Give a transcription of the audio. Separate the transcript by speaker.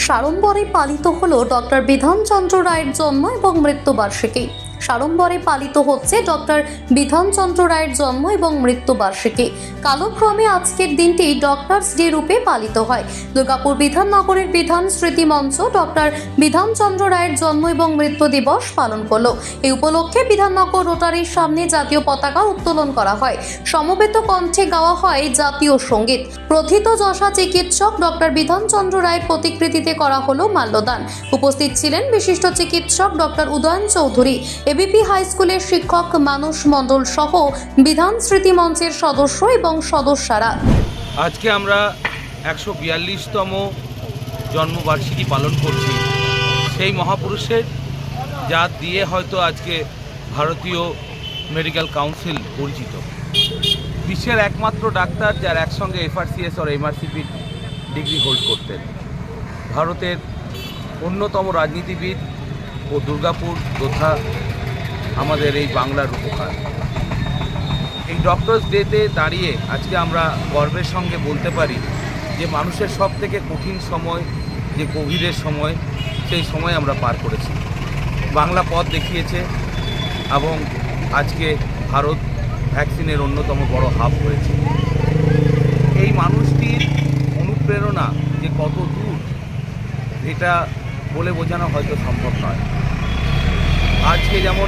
Speaker 1: সাড়ম্বরে পালিত হলো ডক্টর বিধানচন্দ্র রায়ের জন্ম এবং মৃত্যুবার্ষিকী। সাড়ম্বরে পালিত হচ্ছে ডক্টর বিধানচন্দ্র রায়ের জন্ম এবং মৃত্যুবার্ষিকী। কালক্রমে আজকের দিনটি ডক্টরস ডে রূপে পালিত হয়। দুর্গাপুর বিধাননগরের বিধান স্মৃতি মঞ্চ ডক্টর বিধানচন্দ্র রায়ের জন্ম এবং মৃত্যু দিবস পালন করলো। এই উপলক্ষে বিধাননগর রোটারির সামনে জাতীয় পতাকা উত্তোলন করা হয়। সমবেত কণ্ঠে গাওয়া হয় জাতীয় সঙ্গীত। প্রথিত যশা চিকিৎসক ডক্টর বিধানচন্দ্র রায়ের প্রতিকৃতিতে করা হলো মাল্যদান। উপস্থিত ছিলেন বিশিষ্ট চিকিৎসক doctor Udayan Chowdhury, ABP high স্কুলের শিক্ষক মানুষ মণ্ডল সহ বিধান স্মৃতি মঞ্চের সদস্য এবং সদস্যরা।
Speaker 2: আজকে আমরা 142তম জন্মবার্ষিকী পালন করছি সেই মহাপুরুষের, যা দিয়ে হয়তো আজকে ভারতীয় মেডিকেল কাউন্সিল পরিচিত। বিশ্বের একমাত্র ডাক্তার যার একসঙ্গে FRCS আর MRCP ডিগ্রি হোল্ড করতেন। ভারতের অন্যতম রাজনীতিবিদ ও দুর্গাপুর যোদ্ধা আমাদের এই বাংলার উপকার। এই ডক্টরস ডেতে দাঁড়িয়ে আজকে আমরা গর্বের সঙ্গে বলতে পারি যে মানুষের সব থেকে কঠিন সময় যে কোভিডের সময়, সেই সময় আমরা পার করেছি। বাংলা পথ দেখিয়েছে এবং আজকে ভারত ভ্যাকসিনের অন্যতম বড় হাব হয়েছে। এই মানুষটির অনুপ্রেরণা যে কত দূর, এটা বলে বোঝানো হয়তো সম্ভব নয়। আজকে যেমন